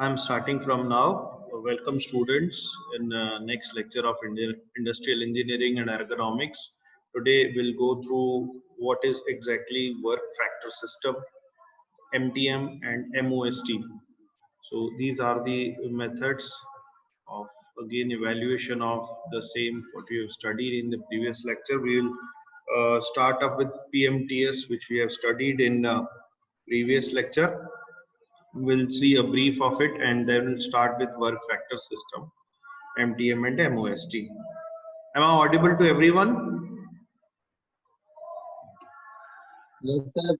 I'm starting from now. Welcome students in next lecture of Industrial Engineering and Ergonomics. Today we'll go through what is exactly work factor system, MTM and MOST. So these are the methods of again evaluation of the same what we have studied in the previous lecture. We will start up with PMTS, which we have studied in previous lecture. We'll see a brief of it and then we'll start with work factor system, MTM and MOST. Am I audible to everyone? Yes, sir.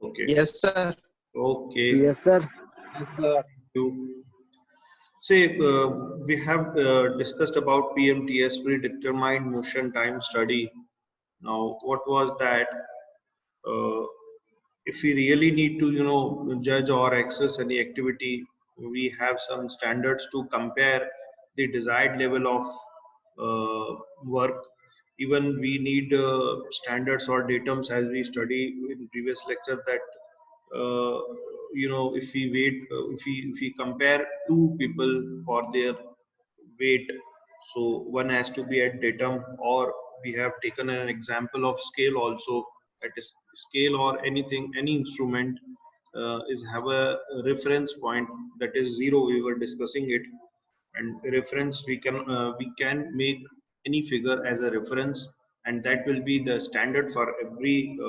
Okay. Yes, sir. Okay. Yes, sir. Yes, sir. You say we have discussed about PMTS, predetermined motion time study. Now, what was that? Uh, if we really need to, judge or access any activity, we have some standards to compare the desired level of work. Even we need standards or datums as we study in previous lecture that uh, if we wait, if we compare two people for their weight, so one has to be at datum, or we have taken an example of scale also, that is scale or anything, any instrument is have a reference point that is zero. We were discussing it, and reference we can make any figure as a reference, and that will be the standard for every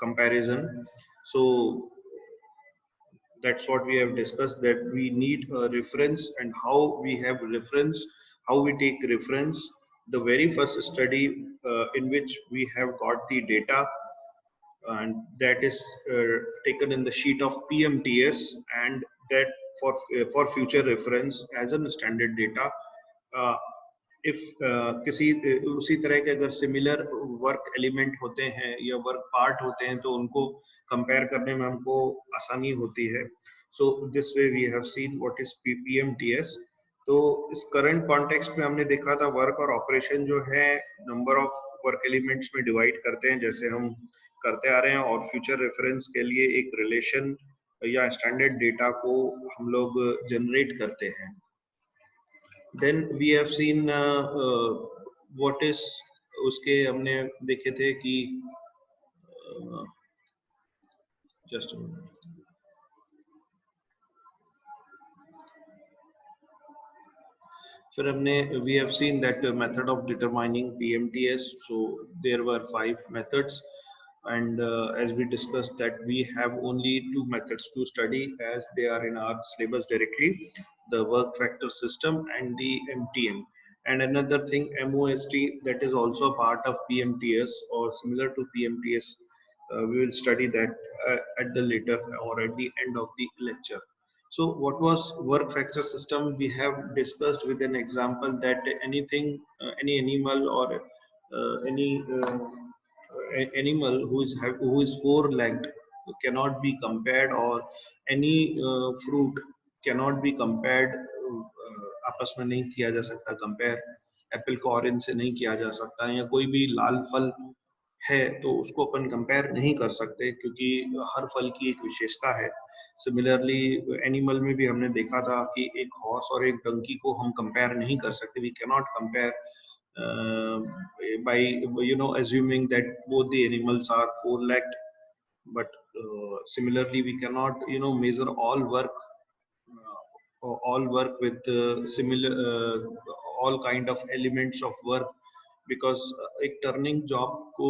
comparison. So that's what we have discussed, that we need a reference, and how we have reference, how we take reference. The very first study in which we have got the data, and that is taken in the sheet of PMTS, and that for future reference as a standard data. uh, if किसी उसी तरह के अगर similar work element होते हैं या work part होते हैं, तो उनको कंपेयर करने में हमको आसानी होती है. So this way we have seen what is PMTS. तो इस करंट कॉन्टेक्स्ट में हमने देखा था वर्क और ऑपरेशन जो है नंबर ऑफ वर्क एलिमेंट्स में डिवाइड करते हैं, जैसे हम करते आ रहे हैं, और फ्यूचर रेफरेंस के लिए एक रिलेशन या स्टैंडर्ड डेटा को हम लोग जनरेट करते हैं. Then we have seen what is, उसके हमने देखे थे कि जस्ट फिर हमने we have seen that method of determining PMTS. So there were 5 methods, and as we discussed that we have only 2 methods to study as they are in our syllabus directly, the work factor system and the MTM. And another thing, MOST, that is also a part of PMTS or similar to PMTS. We will study that at the later or at the end of the lecture. So what was work factor system? We have discussed with an example that anything, any animal or any animal who is four-legged cannot be compared, or any fruit cannot be compared. आपस में नहीं किया जा सकता compare. Apple को orange से नहीं किया जा सकता, या कोई भी लाल फल है तो उसको अपन कंपेयर नहीं कर सकते, क्योंकि हर फल की एक विशेषता है. सिमिलरली एनिमल में भी हमने देखा था कि एक हॉर्स और एक डंकी को हम कंपेयर नहीं कर सकते. We can not compare by assuming that both the animals are four-legged, but similarly we cannot measure all work with similar all kind of elements of work, because एक टर्निंग जॉब को,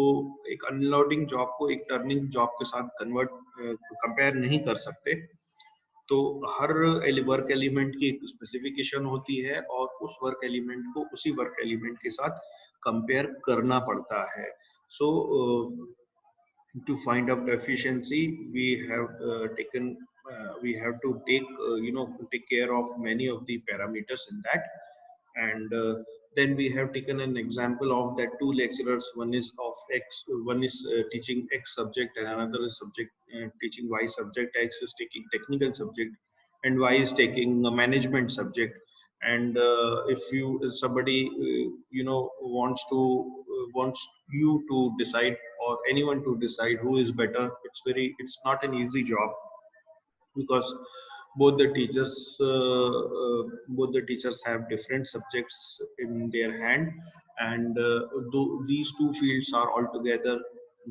एक unloading job को एक turning job के साथ convert compare नहीं कर सकते. तो हर वर्क एलिमेंट की एक स्पेसिफिकेशन होती है, और उस वर्क एलिमेंट को उसी वर्क एलिमेंट के साथ कंपेयर करना पड़ता है. सो to find out efficiency, we have we have to take care of many of the parameters in that. And then we have taken an example of that 2 lecturers, one is teaching X subject, and another is teaching Y subject. X is taking technical subject and Y is taking a management subject. And if somebody wants you to decide, or anyone to decide who is better, it's not an easy job, because both the teachers both the teachers have different subjects in their hand, and these two fields are altogether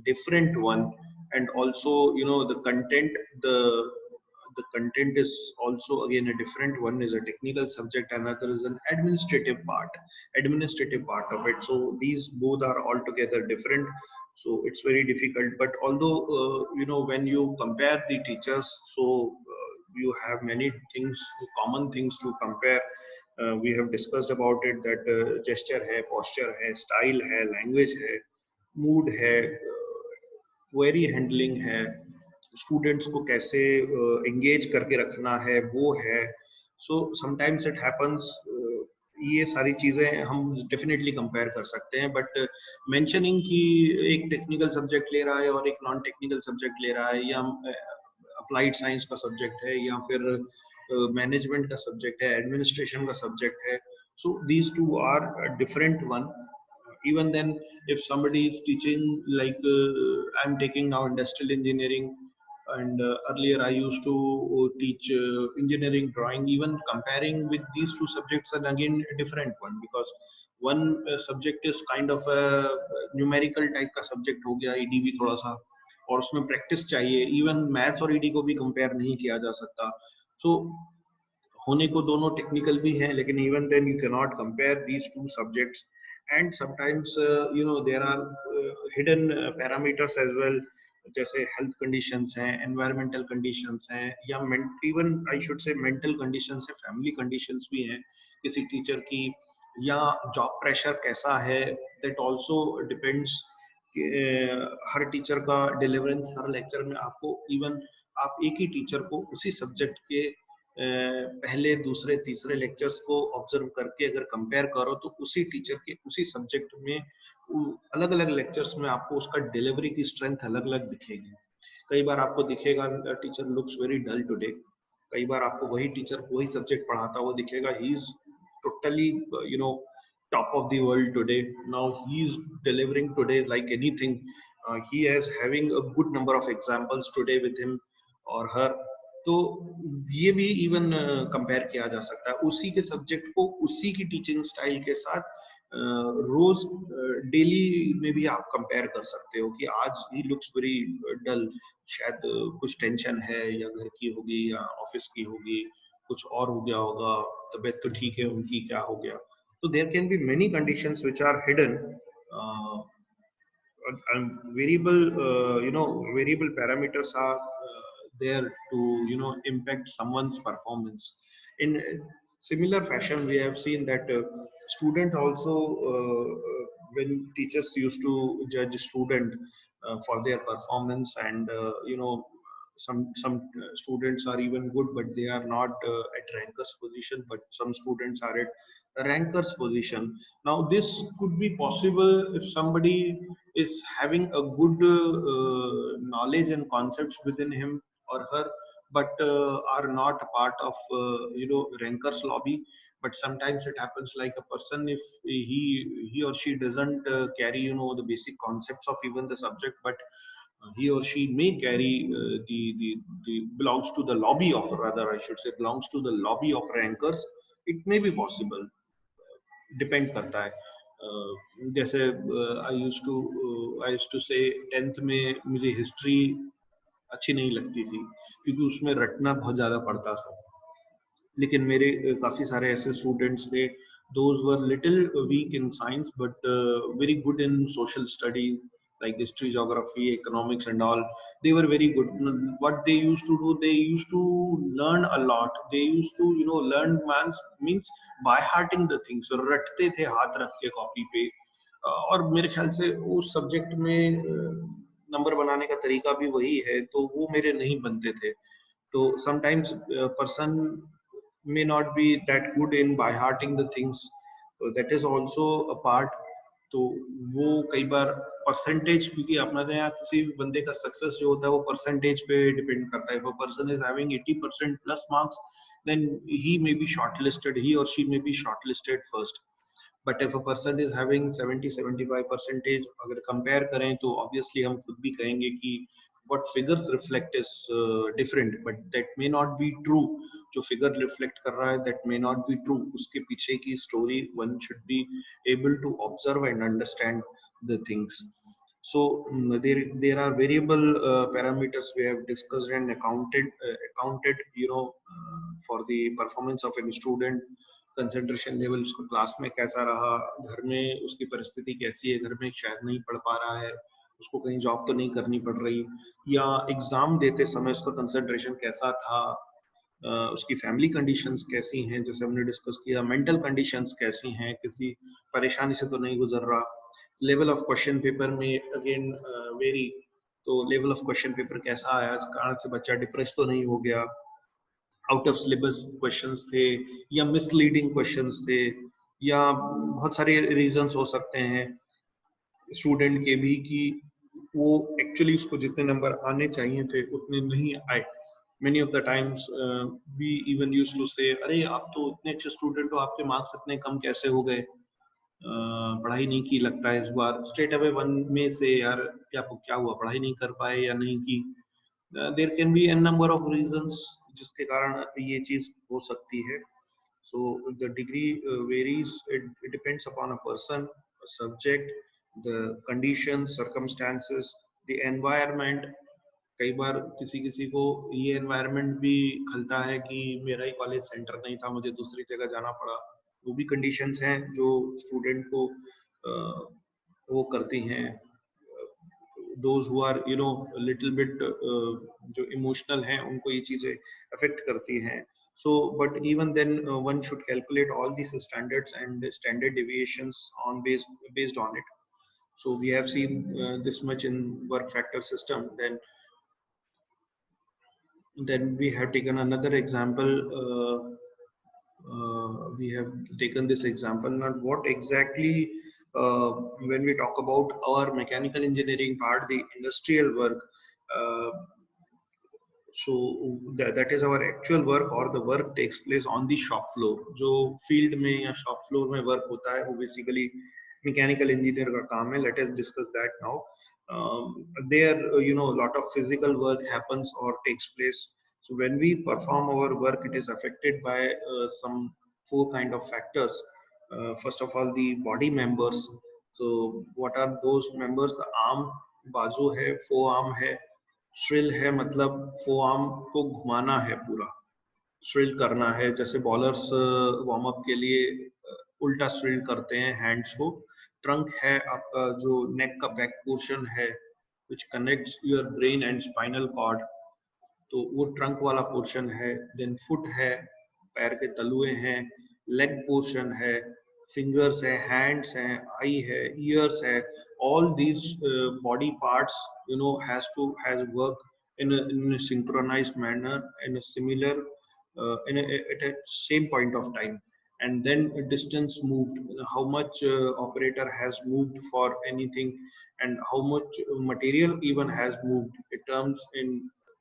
different one. And also, the content, the content is also again a different. One is a technical subject, another is an administrative part of it. So these both are altogether different, so it's very difficult. But although, when you compare the teachers, so you have many things, common things to compare. We have discussed about it, that gesture hai, posture hai, style hai, language hai, mood है, query handling है, students को कैसे engage करके रखना है, वो है. So sometimes it happens, ये सारी चीजें हम डेफिनेटली कंपेयर कर सकते हैं. बट मेंशनिंग कि एक टेक्निकल सब्जेक्ट ले रहा है और एक नॉन टेक्निकल सब्जेक्ट ले रहा है, या अप्लाइड साइंस का सब्जेक्ट है, या फिर मैनेजमेंट का सब्जेक्ट है, एडमिनिस्ट्रेशन का सब्जेक्ट है, so these two are different one. Even then, if somebody is teaching, like I'm taking now industrial engineering, and earlier I used to teach engineering drawing, even comparing with these two subjects, and again a different one, because one subject is kind of a numerical type का subject हो गया, ED भी थोड़ा सा, और उसमें practice चाहिए. Even maths और ईडी को भी कंपेयर नहीं किया जा सकता. सो होने को दोनों टेक्निकल भी हैं, लेकिन even then you can not compare these two subjects. And sometimes there are hidden parameters as well, जैसे हेल्थ कंडीशंस हैं, एनवायरमेंटल कंडीशंस हैं, या even I should say mental conditions है, फैमिली कंडीशंस भी हैं किसी टीचर की, या जॉब प्रेशर कैसा है, that also depends. Her teacher का डिलीवरेंस हर लेक्चर में आपको, इवन आप एक ही टीचर को उसी सब्जेक्ट के पहले, दूसरे, तीसरे लेक्चर्स को ऑब्जर्व करके अगर कंपेयर करो, तो उसी टीचर के उसी सब्जेक्ट में अलग अलग लेक्चर्स में आपको उसका डिलीवरी की स्ट्रेंथ अलग अलग दिखेगी. कई बार आपको दिखेगा teacher looks very dull today, कई बार आपको वही टीचर वही सब्जेक्ट पढ़ाता हुआ दिखेगा, he is totally top of the world today. Now he is delivering today like anything. He is having a good number of examples today with him or her. तो ये भी इवन कंपेयर किया जा सकता है उसी के सब्जेक्ट को उसी की टीचिंग स्टाइल के साथ. रोज डेली में भी आप कंपेयर कर सकते हो कि आज ही लुक्स वेरी डल, शायद कुछ टेंशन है, या घर की होगी, या ऑफिस की होगी, कुछ और हो गया होगा, तबीयत तो ठीक है उनकी, क्या हो गया. So there can be many conditions which are hidden, and variable parameters are there to impact someone's performance. In similar fashion, we have seen that student also, when teachers used to judge student for their performance, and some students are even good, but they are not at rankers position, but some students are at ranker's position. Now this could be possible if somebody is having a good knowledge and concepts within him or her, but are not a part of ranker's lobby. But sometimes it happens like a person, if he or she doesn't carry the basic concepts of even the subject, but he or she may carry the belongs to the lobby of, rather I should say, belongs to the lobby of rankers. It may be possible, depend करता है. जैसे I used to से 10th में मुझे history अच्छी नहीं लगती थी, क्योंकि उसमें रटना बहुत ज़्यादा पड़ता था. लेकिन मेरे काफ़ी सारे ऐसे स्टूडेंट्स थे, those were little weak in science, but very good in social studies like history, geography, economics and all. They were very good. What they used to do, they used to learn a lot. They used to learn means by hearting the things. रटते थे हाथ रख के copy पे. और मेरे ख्याल से उस सब्जेक्ट में नंबर बनाने का तरीका भी वही है, तो वो मेरे नहीं बनते थे. तो sometimes person may not be that good in by hearting the things, so that is also a part. तो वो कई बार परसेंटेज, क्योंकि अपने यहाँ किसी भी बंदे का सक्सेस जो होता है वो परसेंटेज पे डिपेंड करता है. if a person is having 80% plus marks, then he may be shortlisted, he or she may be shortlisted first. But if a person is having 70-75 percentage, अगर कंपेयर करें तो ऑब्वियसली हम खुद भी कहेंगे कि what figures reflect is different, but that may not be true. जो figure reflect कर रहा है, that may not be true. उसके पीछे की story one should be able to observe and understand the things. So there are variable parameters we have discussed and accounted, for the performance of a student. Concentration level उसको class में कैसा रहा, घर में उसकी परिस्थिति कैसी है, घर में शायद नहीं पढ़ पा रहा है, उसको कहीं जॉब तो नहीं करनी पड़ रही, या एग्जाम देते समय उसका कंसंट्रेशन कैसा था, उसकी फैमिली कंडीशंस कैसी हैं, जैसे हमने डिस्कस किया, मेंटल कंडीशंस कैसी हैं, किसी परेशानी से तो नहीं गुजर रहा। लेवल ऑफ क्वेश्चन पेपर में अगेन वेरी, तो लेवल ऑफ क्वेश्चन पेपर कैसा आया, इस कारण से बच्चा डिप्रेस तो नहीं हो गया, आउट ऑफ सिलेबस क्वेश्चंस थे या मिसलीडिंग क्वेश्चंस थे, या बहुत सारे रीजंस हो सकते हैं स्टूडेंट के भी कि वो एक्चुअली उसको जितने नंबर आने चाहिए थे उतने नहीं आए। many of the times we even used to say, अरे आप तो इतने अच्छे स्टूडेंट हो, आपके मार्क्स इतने कम कैसे हो गए, पढ़ाई नहीं की लगता है इस बार। स्ट्रेट अवे वन में से यार क्या हुआ, पढ़ाई नहीं कर पाए या नहीं की। There can be an number of reasons जिसके कारण ये चीज हो सकती है। so the degree varies, it depends upon a person, a subject, the conditions, circumstances, the environment। कई बार किसी किसी को ये एनवायरनमेंट भी खलता है कि मेरा ही कॉलेज सेंटर नहीं था, मुझे दूसरी जगह जाना पड़ा, वो भी कंडीशंस हैं जो स्टूडेंट को वो करती हैं। those who are little bit जो इमोशनल हैं उनको ये चीजें अफेक्ट करती हैं। so but even then one should calculate all these standards and standard deviations on based on it। so we have seen this much in work factor system, then we have taken another example, we have taken this example. Now what exactly when we talk about our mechanical engineering part, the industrial work, so that is our actual work or the work takes place on the shop floor। जो field में या shop floor में work होता है वो basically mechanical engineer का काम है। Let us discuss that now। there a lot of physical work happens or takes place। so when we perform our work, it is affected by some four kind of factors। first of all, the body members। so what are those members? the arm, बाजू है, forearm है, shrill है, मतलब forearm को घुमाना है, पूरा shrill करना है। जैसे बॉलर्स वार्म अप के लिए उल्टा श्रिल करते हैं हैंड्स को। ट्रंक है आपका, जो नेक का बैक पोर्शन है which connects your brain and spinal cord, तो वो ट्रंक वाला पोर्शन है। देन फुट है, पैर के तलुए हैं। लेग पोर्शन है, फिंगर्स है, हैंड्स हैं, आई है, ईयर्स है। all these body parts has work in a synchronized manner, in a similar at a same point of time, and then a distance moved, how much operator has moved for anything, and how much material even has moved.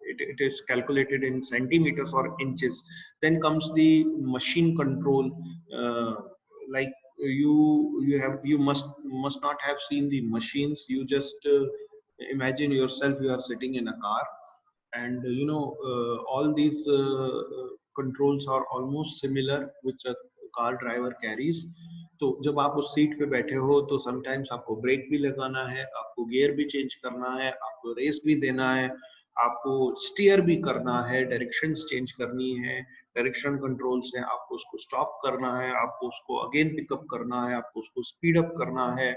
It is calculated in centimeters or inches. Then comes the machine control, like you must not have seen the machines. You just imagine yourself, you are sitting in a car, and all these controls are almost similar which a car driver carries। तो जब आप उस seat पे बैठे हो तो sometimes आपको break भी लगाना है, आपको गियर भी चेंज करना है, आपको रेस भी देना है, आपको स्टीयर भी करना है, डायरेक्शंस चेंज करनी है, डायरेक्शन कंट्रोल्स हैं, आपको उसको स्टॉप करना है, आपको उसको अगेन पिकअप करना है, आपको उसको स्पीड अप करना है।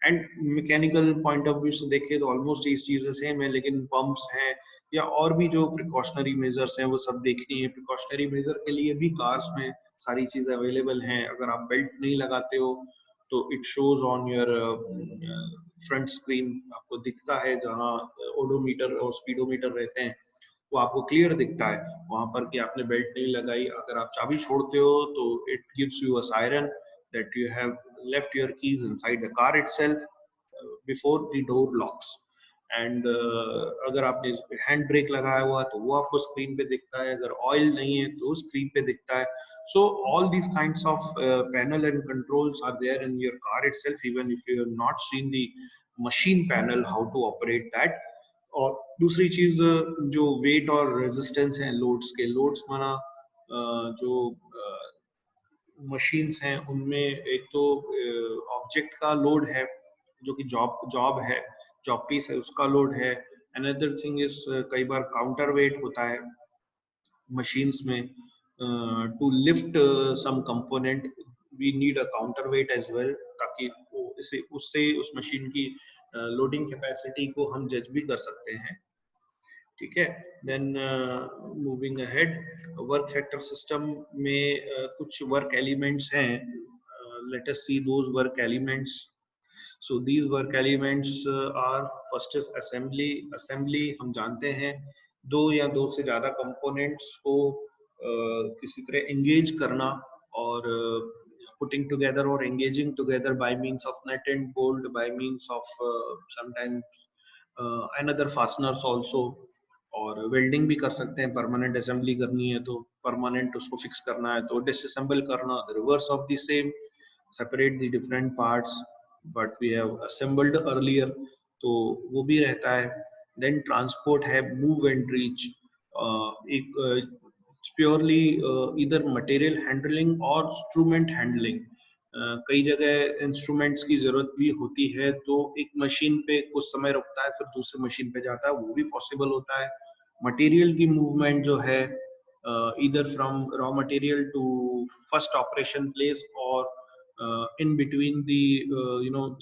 And mechanical point of view से देखें तो ऑलमोस्ट ये चीजें सेम है, लेकिन पंप्स हैं या और भी जो प्रिकॉशनरी मेजर्स हैं वो सब देखनी है। प्रिकॉशनरी मेजर के लिए भी कार्स में सारी चीजें अवेलेबल हैं। अगर आप बेल्ट नहीं लगाते हो तो it shows on your front screen, आपको दिखता है जहाँ ओडोमीटर और स्पीडोमीटर रहते हैं वो आपको क्लियर दिखता है वहां पर कि आपने बेल्ट नहीं लगाई। अगर आप चाबी छोड़ते हो तो it gives you a siren that you have left your keys inside the car itself before the door locks. And अगर आपने हैंड ब्रेक लगाया हुआ तो वो आपको स्क्रीन पे दिखता है, अगर ऑयल नहीं है तो स्क्रीन पे दिखता है। so all these kinds of panel and controls are there in your car itself, even if you have not seen the machine panel how to operate that, और दूसरी चीज जो वेट और रेजिस्टेंस है लोड्स के, लोड्स माना जो machines हैं उनमें एक तो ऑब्जेक्ट का लोड है जो कि जॉब जॉब है, जॉब पीस है उसका लोड है। अनदर थिंग इज कई बार काउंटर वेट होता है machines में to lift some component we need a counterweight as well ताकि इसे उससे उस मशीन की लोडिंग कैपेसिटी को हम जज भी कर सकते हैं। ठीक है, then moving ahead, work factor system में कुछ वर्क एलिमेंट्स हैं, let us see those work elements. So these work elements are first is assembly। assembly हम जानते हैं दो या दो से ज्यादा components को किसी तरह engage करना और putting together or engaging together by means of nut and bolt, by means of sometimes another fasteners also। और वेल्डिंग भी कर सकते हैं, परमानेंट असेंबली करनी है तो परमानेंट उसको फिक्स करना है तो डिसअसेंबल करना, the reverse of the same, separate the different parts but we have assembled earlier, तो वो भी रहता है। then transport है move and reach, एक प्योरली इधर मटेरियल हैंडलिंग और इंस्ट्रूमेंट हैंडलिंग। कई जगह इंस्ट्रूमेंट्स की जरूरत भी होती है तो एक मशीन पे कुछ समय रुकता है फिर दूसरी मशीन पे जाता है, वो भी पॉसिबल होता है। मटेरियल की मूवमेंट जो है इधर from raw material to first operation place और in between the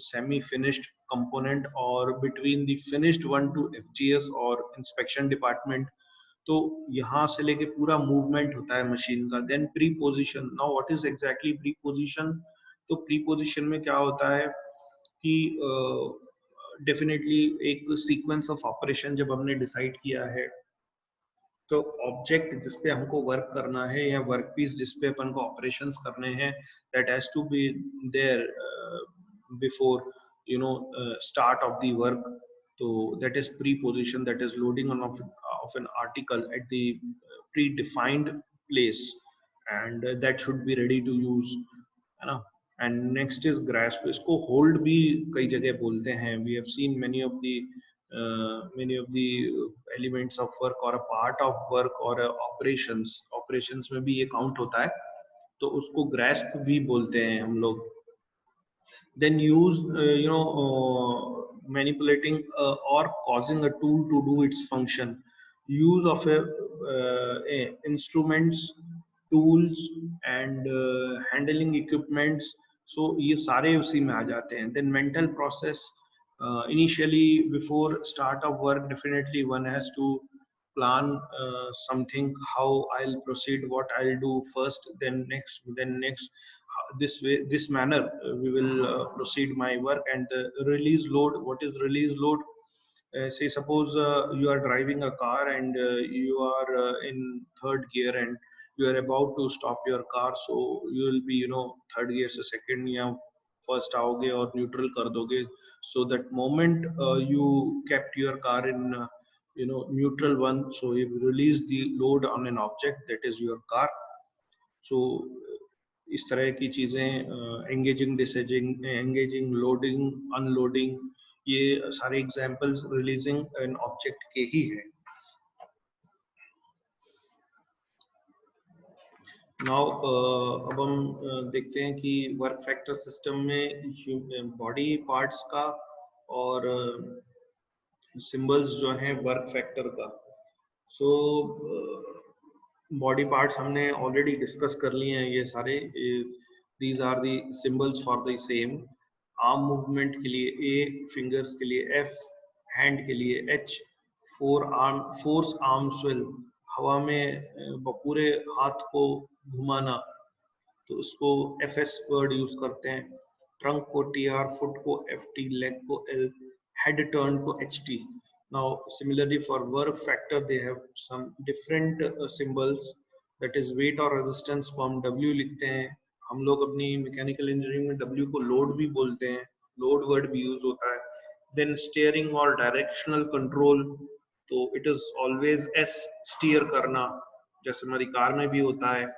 semi finished component or between the finished one to FGS or inspection department, तो यहाँ से लेके पूरा मूवमेंट होता है मशीन का। Then pre position, now what is exactly pre position? तो प्री पोजिशन में क्या होता है कि डेफिनेटली एक सीक्वेंस ऑफ ऑपरेशन जब हमने डिसाइड किया है तो ऑब्जेक्ट जिस पे हमको वर्क करना है या वर्क पीस जिस पे अपन को ऑपरेशंस करने हैं, that has to be there before start of the work. तो that is pre position, that is loading on of an article at the pre defined place and that should be ready to use, है ना। And next is grasp, इसको hold भी कई जगह बोलते हैं। We have seen many of the elements of work or a part of work or operations में भी ये काउंट होता है तो उसको ग्रास्प भी बोलते हैं हम लोग। then use manipulating or causing a tool to do its function, use of instruments, tools and handling equipments, so ये सारे उसी में आ जाते हैं। then mental process, initially before start of work definitely one has to plan something, how I'll proceed, what I'll do first, then next, this way, this manner we will proceed my work। and the release load, what is release load? Say suppose you are driving a car and you are in third gear and you are about to stop your car, so you will be third gear से second या first आओगे और neutral कर दोगे, so that moment you kept your car in neutral one, so you release the load on an object that is your car। so इस तरह की चीजें, एंगेजिंग डिसएंगेजिंग, एंगेजिंग, लोडिंग, अनलोडिंग, ये सारे एग्जांपल्स रिलीजिंग एन ऑब्जेक्ट के ही है। Now अब हम देखते हैं कि वर्क फैक्टर सिस्टम में बॉडी पार्ट्स का और सिंबल्स जो हैं वर्क फैक्टर का। सो बॉडी पार्ट्स हमने ऑलरेडी डिस्कस कर लिए हैं ये सारे। These are the symbols for the same. Arm movement के लिए ए, फिंगर्स के लिए एफ, हैंड के लिए एच, फोर्स आर्म स्विल, हवा में पूरे हाथ को घुमाना, तो उसको एफ एस वर्ड यूज करते हैं। ट्रंक को टी आर, फुट को एफ टी, लेग को एल, हेड टर्न को H T. Now similarly for work factor they have some different symbols, that is weight और resistance को हम W लिखते हैं। हम लोग अपनी मैकेनिकल इंजीनियरिंग में W को लोड भी बोलते हैं, लोड वर्ड भी यूज होता है। then steering और डायरेक्शनल कंट्रोल, तो it is always S, steer करना, जैसे हमारी कार में भी होता है।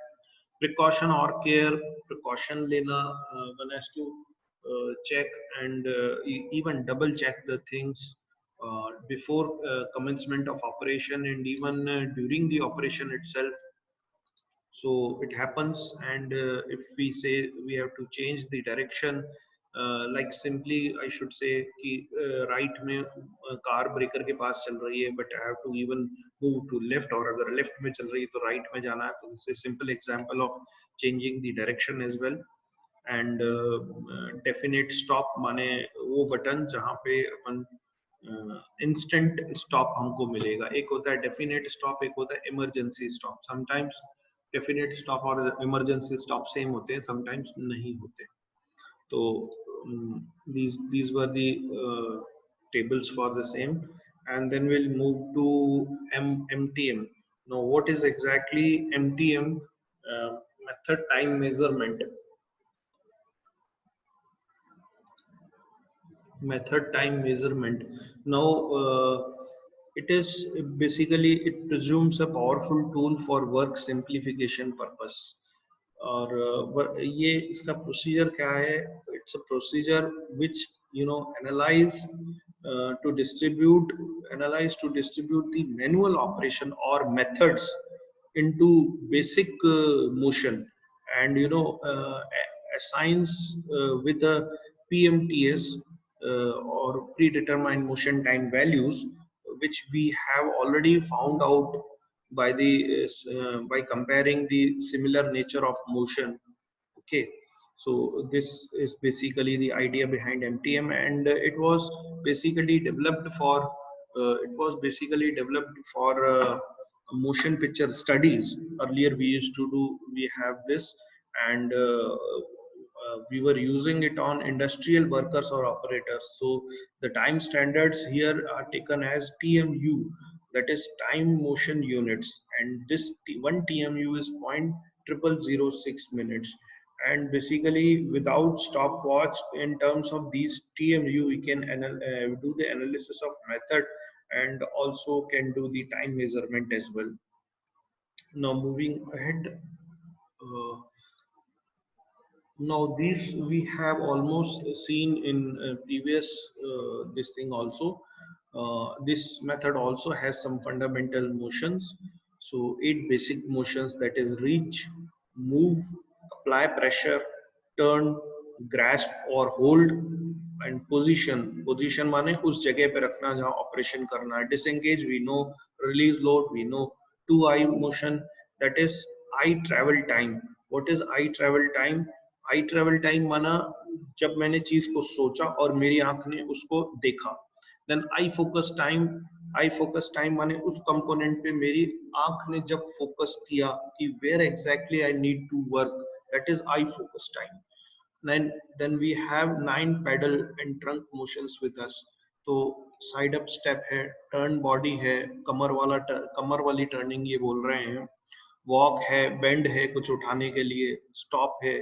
precaution और care, precaution लेना, one has to check and even double check the things, before commencement of operation and even during the operation itself. So it happens, and if we say we have to change the direction, like simply I should say कि right में car breaker के पास चल रही है, but I have to even move to left, और अगर left में चल रही है तो right में जाना है, तो this is simple example of changing the direction as well. And definite stop माने वो बटन जहाँ पे अपन इंस्टेंट स्टॉप हमको मिलेगा. एक होता है डेफिनेट स्टॉप, एक होता है emergency stop. Sometimes definite stop और इमरजेंसी स्टॉप सेम होते हैं, समटाइम्स नहीं होते. तो these were the tables for the same. And then we'll move to MTM. Now what is exactly MTM? Method time measurement. Method time measurement. Now it is basically, it presumes a powerful tool for work simplification purpose. और ये इसका procedure क्या है? It's a procedure which analyze to distribute the manual operation or methods into basic motion, and assigns with a PMTS or predetermined motion time values, which we have already found out by comparing the similar nature of motion. Okay, so this is basically the idea behind MTM, and it was basically developed for motion picture studies. Earlier we have this, and we were using it on industrial workers or operators. So the time standards here are taken as TMU, that is time motion units, and this one TMU is 0.0006 minutes. And basically, without stopwatch, in terms of these TMU, we can do the analysis of method, and also can do the time measurement as well. Now moving ahead. Now these we have almost seen in previous this thing also. This method also has some fundamental motions. So 8 basic motions, that is reach, move, apply pressure, turn, grasp or hold, and position. Position माने उस जगह पे रखना जहाँ operation करना है. Disengage we know, release load we know. 2 eye motion, that is eye travel time. What is eye travel time? I travel time माना जब मैंने चीज को सोचा और मेरी आंख ने उसको देखा. देन आई फोकस टाइम माने उस कंपोनेंट पे मेरी आंख ने जब फोकस किया कि where exactly I need to work, that is I focus time. then we have 9 pedal and trunk motions with us. तो साइड अप स्टेप है, टर्न बॉडी है, कमर वाली टर्निंग ये बोल रहे हैं, वॉक है, बेंड है कुछ उठाने के लिए, स्टॉप है,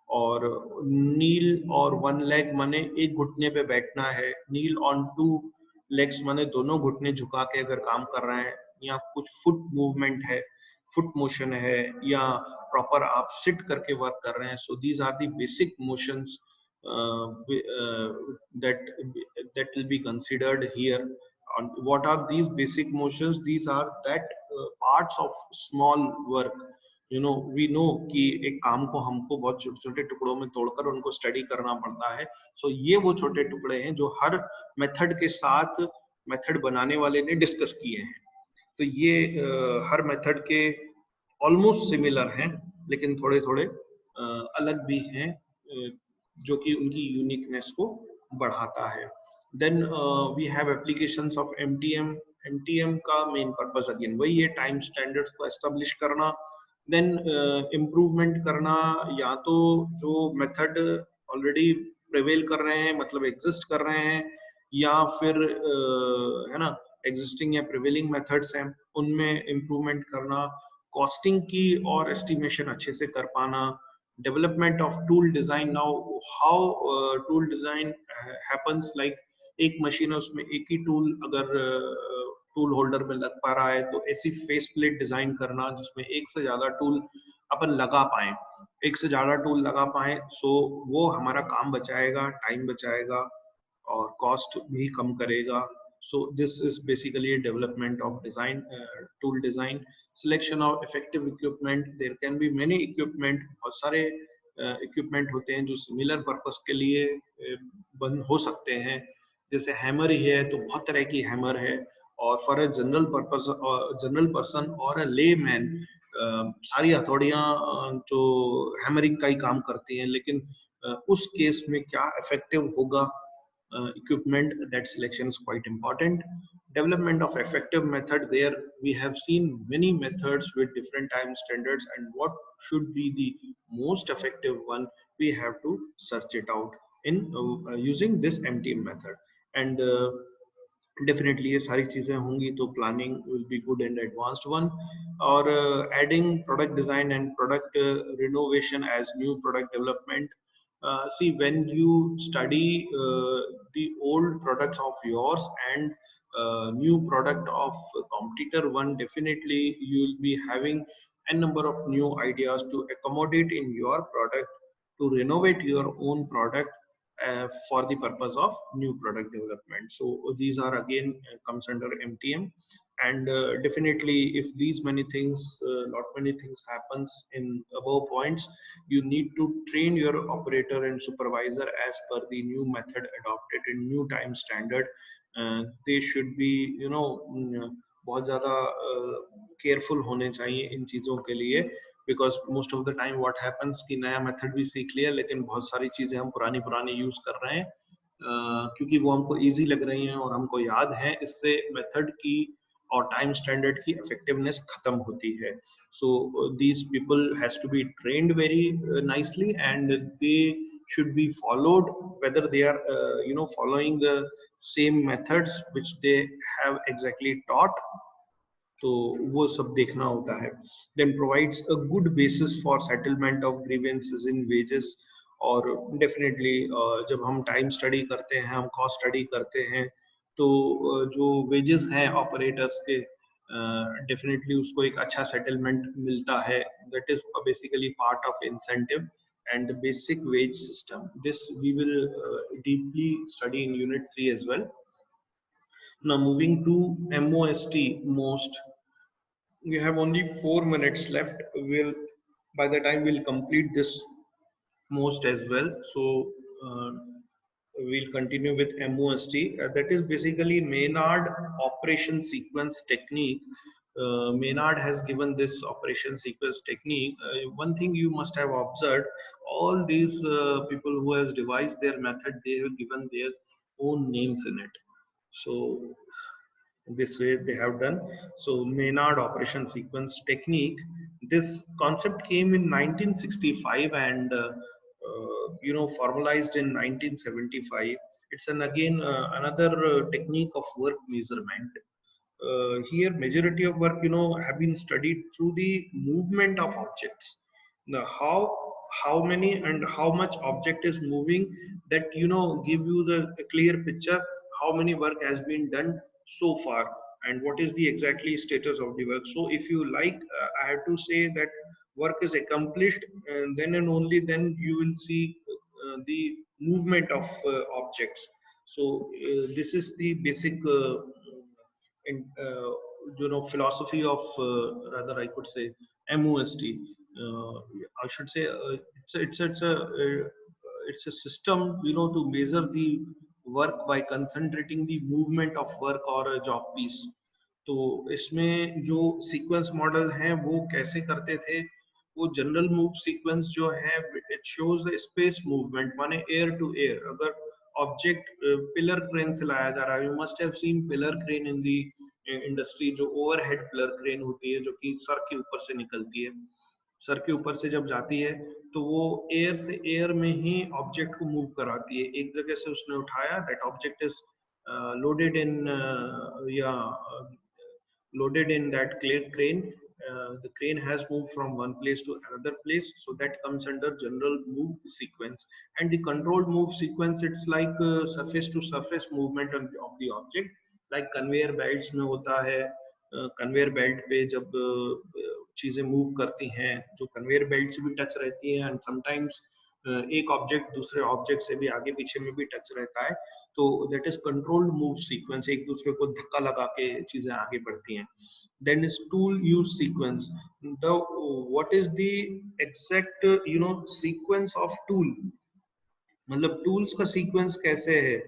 और नील और वन लेग माने एक घुटने पे बैठना है, नील ऑन 2 लेग्स माने दोनों घुटने झुका के अगर काम कर रहे हैं, या कुछ फुट मूवमेंट है, फुट मोशन है, या प्रॉपर आप सिट करके वर्क कर रहे हैं. So these are the basic motions that will be considered here. What are these basic motions? These are that parts of small work. We know कि एक काम को हमको बहुत छोटे छोटे टुकड़ों में तोड़कर उनको स्टडी करना पड़ता है. सो ये वो छोटे टुकड़े हैं जो हर मेथड के साथ मेथड बनाने वाले ने डिस्कस किए हैं. तो ये हर मेथड के ऑलमोस्ट सिमिलर हैं, लेकिन थोड़े थोड़े अलग भी हैं, जो कि उनकी यूनिकनेस को बढ़ाता है. Then we have applications of MTM. MTM का मेन पर्पस अगेन वही है, टाइम स्टैंडर्ड्स को एस्टेब्लिश करना, देन इम्प्रूवमेंट करना, या तो जो मेथड ऑलरेडी प्रिवेल कर रहे हैं, मतलब एग्जिस्ट कर रहे हैं, या फिर है ना एग्जिस्टिंग या प्रिवेलिंग मेथड्स हैं उनमें इम्प्रूवमेंट करना, कॉस्टिंग की और एस्टिमेशन अच्छे से कर पाना, development of tool design. Now how tool design happens, like एक मशीन है उसमें एक ही टूल अगर टूल होल्डर में लग पा रहा है, तो ऐसी फेस प्लेट डिजाइन करना जिसमें एक से ज्यादा टूल अपन लगा पाए, सो वो हमारा काम बचाएगा, टाइम बचाएगा और कॉस्ट भी कम करेगा. So this is basically a development of design, tool design, selection of effective equipment. There can be many equipment, बहुत सारे equipment होते हैं जो similar purpose के लिए बन हो सकते हैं. जैसे हैमर ही है तो बहुत तरह की हैमर है, और फॉर अ जनरल पर्सन और अ ले मैन सारी हथौड़ियाँ जो हैमरिंग का ही काम करती हैं, लेकिन उस केस में क्या इफेक्टिव होगा equipment, that selection is quite important. Development of effective method, there we have seen many methods with different time standards, and what should be the most effective one, we have to search it out in using this MTM method. And definitely ये सारी चीजें होंगी तो planning will be good and advanced one. और adding product design and product renovation as new product development. See, when you study the old products of yours and new product of competitor one, definitely you will be having a number of new ideas to accommodate in your product, to renovate your own product for the purpose of new product development. So these are again comes under MTM. And definitely if these many things, lot many things happens in above points, you need to train your operator and supervisor as per the new method adopted in new time standard. They should be, बहुत ज़्यादा careful होने चाहिए इन चीज़ों के लिए, because most of the time what happens कि नया method भी सीख लिया लेकिन बहुत सारी चीज़ें हम पुरानी पुरानी यूज़ कर रहे हैं क्योंकि वो हमको इजी लग रही हैं और हमको याद है, इससे मेथड की और टाइम स्टैंडर्ड की इफेक्टिवनेस खत्म होती है. So these people has to be trained very nicely, and they should be followed, whether they are following the same methods which they have exactly taught. तो वो सब देखना होता है. Then provides a good basis for settlement of grievances in wages. और definitely जब हम time study करते हैं, हम कॉस्ट स्टडी करते हैं, तो जो वेजेस हैं ऑपरेटर्स के, डेफिनेटली उसको एक अच्छा सेटलमेंट मिलता है. That is basically part of incentive and basic wage system. This we will deeply study in unit 3 as well. Now moving to MOST, most. We have only 4 minutes left. By the time we'll complete this most as well. So we'll continue with MOST. That is basically Maynard operation sequence technique. Maynard has given this operation sequence technique. One thing you must have observed, all these people who has devised their method, they have given their own names in it. So this way they have done. So Maynard operation sequence technique, this concept came in 1965 and formalized in 1975. It's again another technique of work measurement. Here majority of work have been studied through the movement of objects. Now how many and how much object is moving, that give you the clear picture how many work has been done so far and what is the exactly status of the work. So if you like, I have to say that work is accomplished, then and only then you will see the movement of objects. So this is the basic in, philosophy of rather I could say MOST. I should say it's a system to measure the work by concentrating the movement of work or a job piece. तो इसमें जो sequence model हैं वो कैसे करते थे, वो general move sequence जो है it shows the space movement, माने एयर टू एयर. अगर ऑब्जेक्ट पिलर क्रेन से लाया जा रहा है, you must have seen pillar crane in the industry, जो ओवरहेड पिलर क्रेन होती है जो कि सर के ऊपर से निकलती है. सर के ऊपर से जब जाती है तो वो एयर से एयर में ही ऑब्जेक्ट को मूव कराती है. एक जगह से उसने उठाया, दैट ऑब्जेक्ट इज लोडेड इन या loaded in that crane. The crane has moved from one place to another place, so that comes under general move sequence. And the controlled move sequence, it's like surface to surface movement of the object, like conveyor belts में होता है. Conveyor belt पे जब चीजें move करती हैं जो conveyor belt से भी टच रहती हैं, एंड समटाइम्स एक ऑब्जेक्ट दूसरे ऑब्जेक्ट से भी आगे पीछे में भी टच रहता है, तो that is controlled move sequence, एक दूसरे को धक्का लगा के चीजें आगे बढ़ती हैं. Then is tool use sequence. The what is the exact sequence of tool, मतलब टूल्स का सीक्वेंस कैसे है.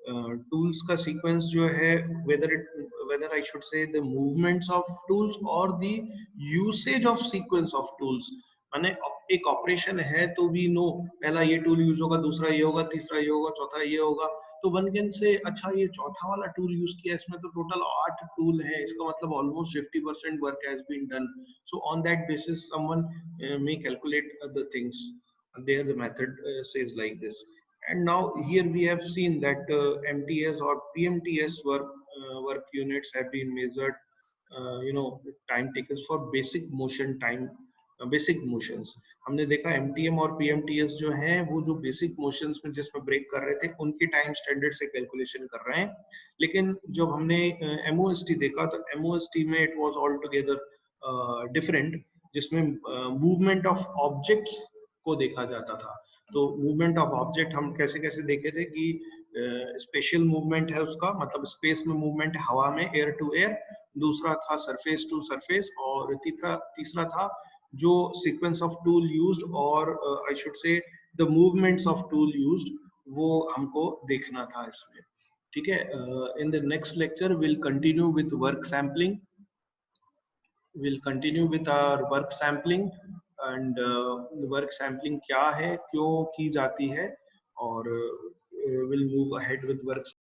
टूल्स का सीक्वेंस जो है, whether I should say the movements of tools or the usage of sequence of tools. माने एक operation है तो वी नो पहला ये टूल यूज होगा, दूसरा ये होगा, तीसरा ये होगा, चौथा ये होगा, तो वन कैन से अच्छा ये चौथा वाला टूल यूज किया, इसमें तो टोटल 8 टूल है, इसका मतलब almost 50% work has been done. So on that basis someone may calculate the things. There the method says like this. And now here we have seen that MTS or PMTS work units have been measured, time taken for basic motion time, basic motions. हमने देखा MTM और पीएमटीएस जो हैं वो जो basic motions में जिसमें break कर रहे थे उनके टाइम स्टैंडर्ड से कैलकुलेशन कर रहे हैं. लेकिन जब हमने एमओएसटी देखा तो एमओएसटी में it was all together different, जिसमें मूवमेंट ऑफ ऑब्जेक्ट्स को देखा जाता था. तो मूवमेंट ऑफ ऑब्जेक्ट हम कैसे कैसे देखे थे कि स्पेशल मूवमेंट है उसका, मतलब स्पेस में मूवमेंट, हवा में, एयर टू एयर. दूसरा था सरफेस टू सरफेस, और तीसरा था जो सीक्वेंस ऑफ टूल यूज्ड और आई शुड से the movements of tool used, वो हमको देखना था इसमें. ठीक है. In the next lecture will continue with work sampling. we'll continue with our work sampling and work sampling क्या है, क्यों की जाती है, और we'll move ahead with work